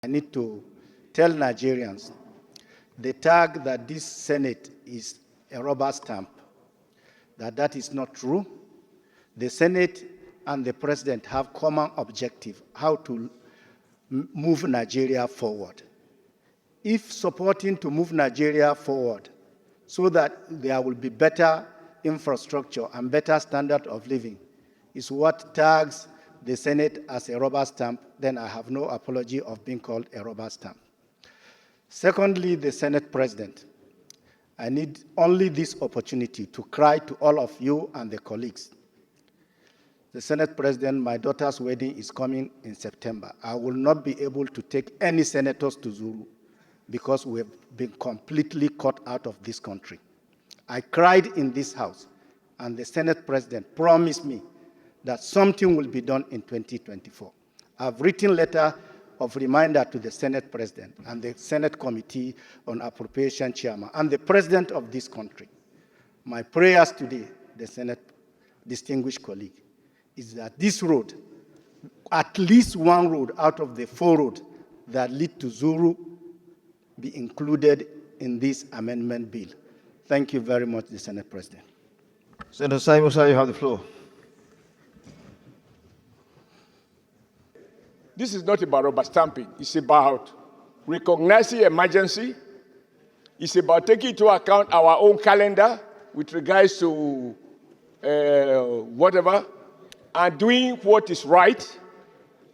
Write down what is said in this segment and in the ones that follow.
I need to tell Nigerians the tag that this Senate is a rubber stamp, that is not true. The Senate and the President have common objective, how to move Nigeria forward. If supporting to move Nigeria forward so that there will be better infrastructure and better standard of living is what tags the Senate as a rubber stamp, then I have no apology of being called a rubber stamp. Secondly, the Senate President. I need only this opportunity to cry to all of you and the colleagues. The Senate President, my daughter's wedding is coming in September. I will not be able to take any senators to Zulu because we have been completely cut out of this country. I cried in this house, and the Senate President promised me that something will be done in 2024. I've written a letter of reminder to the Senate President and the Senate Committee on Appropriation Chairman and the President of this country. My prayers today, the Senate distinguished colleague, is that this road, at least one road out of the 4 roads that lead to Zuru, be included in this amendment bill. Thank you very much, the Senate President. Senator Simon, sir, you have the floor. This is not about rubber stamping. It's about recognizing emergency. It's about taking into account our own calendar with regards to whatever, and doing what is right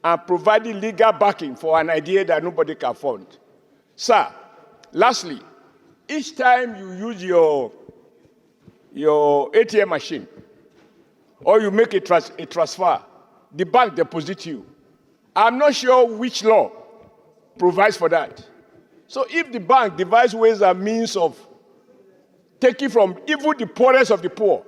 and providing legal backing for an idea that nobody can fund. Sir, lastly, each time you use your ATM machine or you make a transfer, the bank deposits you. I'm not sure which law provides for that. So if the bank devises ways and means of taking from even the poorest of the poor,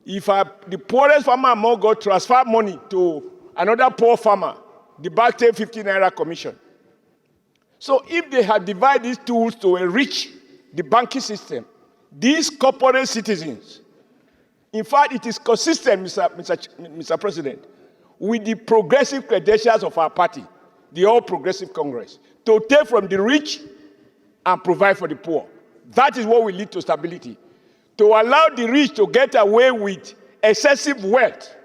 if the poorest farmer among God transfer money to another poor farmer, the bank takes 50 naira commission. So if they had divided these tools to enrich the banking system, these corporate citizens, in fact, it is consistent, Mr. President, with the progressive credentials of our party, the All Progressive Congress, to take from the rich and provide for the poor. That is what will lead to stability. To allow the rich to get away with excessive wealth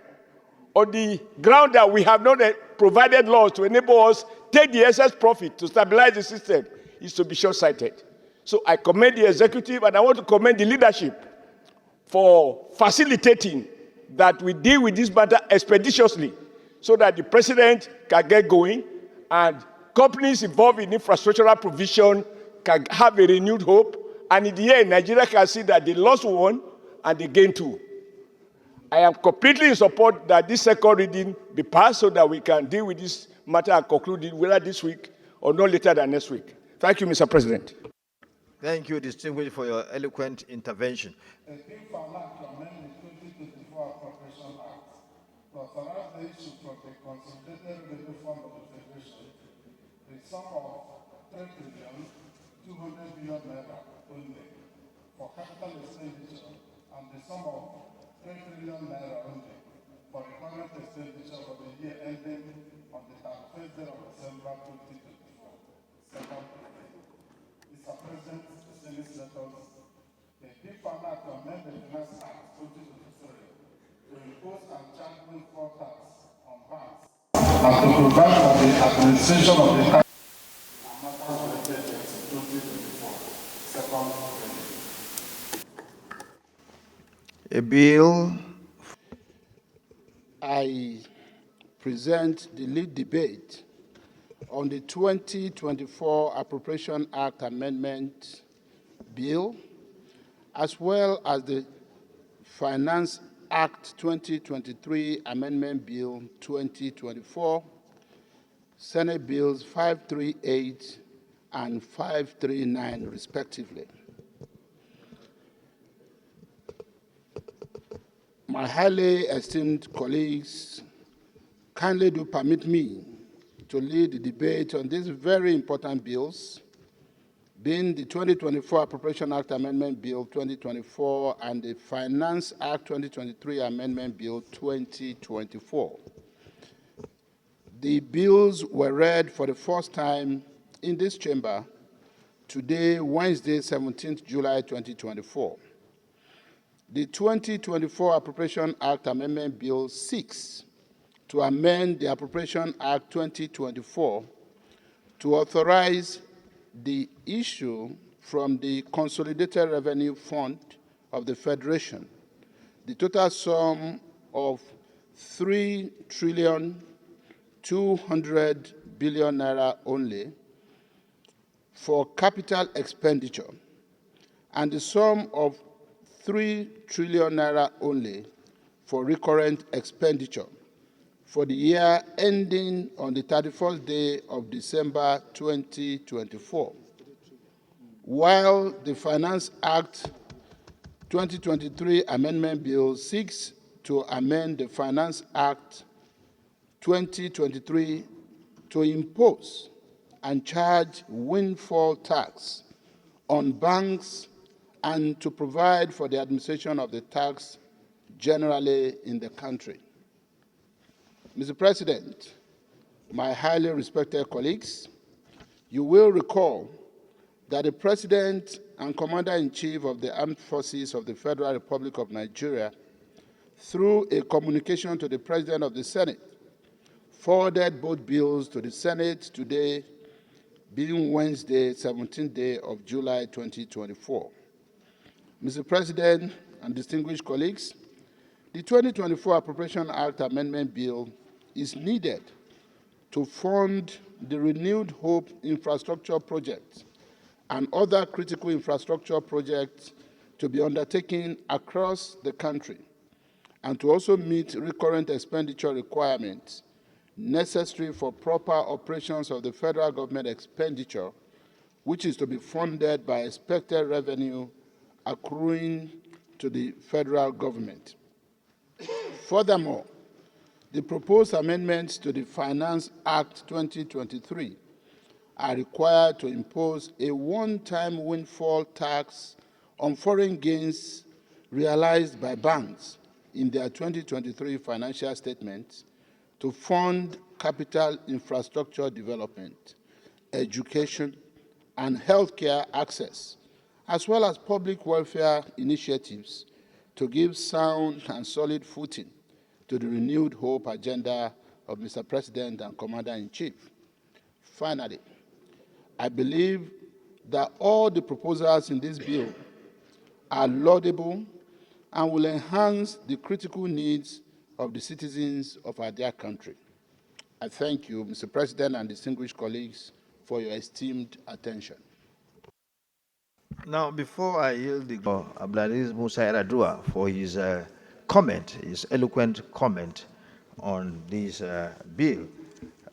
on the ground that we have not provided laws to enable us take the excess profit to stabilize the system is to be short-sighted. So I commend the executive and I want to commend the leadership for facilitating that we deal with this matter expeditiously so that the president can get going and companies involved in infrastructural provision can have a renewed hope, and in the end, Nigeria can see that they lost 1 and they gained 2. I am completely in support that this second reading be passed so that we can deal with this matter and conclude it whether this week or no later than next week. Thank you, Mr. President. Thank you, distinguished, for your eloquent intervention. A bill for act to amend the 2024 Appropriation Act to authorize the issue from the Consolidated Revenue Fund of the Federation the sum of 3,200,000,000 naira only for capital expenditure and the sum of 3 trillion naira only for recurrent expenditure for the year ending on the 31st day of December 2024. Second, Mr. President, Senate Senators, a bill for act to amend the Finance Act 2023 to impose and charge windfall tax on banks and to provide for the administration of the tax and matters related to 2024. Second reading. A bill. I present the lead debate on the 2024 Appropriation Act Amendment Bill, as well as the Finance Act 2023 Amendment Bill 2024, Senate Bills 538 and 539, respectively. My highly esteemed colleagues, kindly do permit me to lead the debate on these very important bills, being the 2024 Appropriation Act Amendment Bill 2024 and the Finance Act 2023 Amendment Bill 2024. The bills were read for the first time in this chamber today, Wednesday, 17th July 2024. The 2024 Appropriation Act Amendment Bill 6 to amend the Appropriation Act 2024 to authorize the issue from the Consolidated Revenue Fund of the Federation the total sum of 3,200 billion naira only for capital expenditure and the sum of 3 trillion naira only for recurrent expenditure for the year ending on the 31st day of December 2024, while the Finance Act 2023 Amendment Bill 6 to amend the Finance Act 2023 to impose and charge windfall tax on banks and to provide for the administration of the tax generally in the country. Mr. President, my highly respected colleagues, you will recall that the President and Commander-in-Chief of the Armed Forces of the Federal Republic of Nigeria, through a communication to the President of the Senate, forwarded both bills to the Senate today, being Wednesday, 17th day of July 2024. Mr. President and distinguished colleagues, the 2024 Appropriation Act Amendment Bill is needed to fund the Renewed Hope infrastructure project and other critical infrastructure projects to be undertaken across the country, and to also meet recurrent expenditure requirements necessary for proper operations of the federal government expenditure, which is to be funded by expected revenue accruing to the federal government. Furthermore, the proposed amendments to the Finance Act 2023 are required to impose a one-time windfall tax on foreign gains realized by banks in their 2023 financial statements to fund capital infrastructure development, education, and healthcare access, as well as public welfare initiatives to give sound and solid footing to the renewed hope agenda of Mr. President and Commander-in-Chief. Finally, I believe that all the proposals in this bill are laudable and will enhance the critical needs of the citizens of our dear country. I thank you, Mr. President and distinguished colleagues, for your esteemed attention. Now, before I yield the Abdulaziz Musa Yaradua for his comment, his eloquent comment on this bill,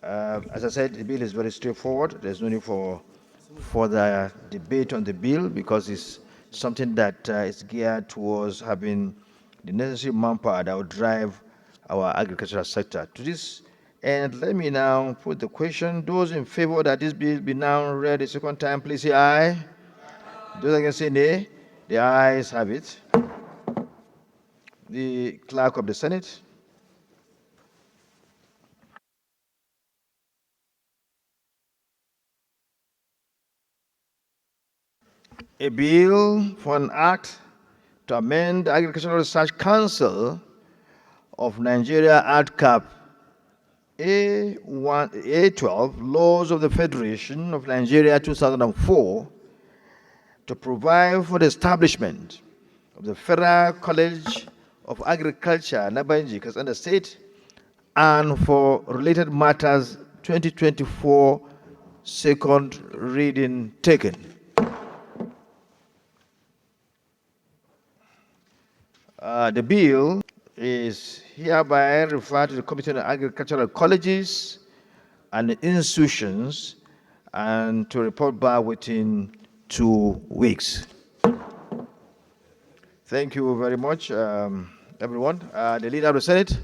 as I said, the bill is very straightforward. There's no need for further debate on the bill because it's something that is geared towards having the necessary manpower that will drive our agricultural sector. To this end, let me now put the question. Those in favor that this bill be now read a second time, please say aye. Those against say nay. The ayes have it. The Clerk of the Senate. A bill for an act to amend the Agricultural Research Council of Nigeria Act Cap A12, Laws of the Federation of Nigeria 2004, to provide for the establishment of the Federal College of Agriculture, Nabanji, Kasanda State, and for related matters, 2024, second reading taken. The bill is hereby referred to the Committee on Agricultural Colleges and Institutions and to report back within 2 weeks. Thank you very much, everyone. The Leader of the Senate.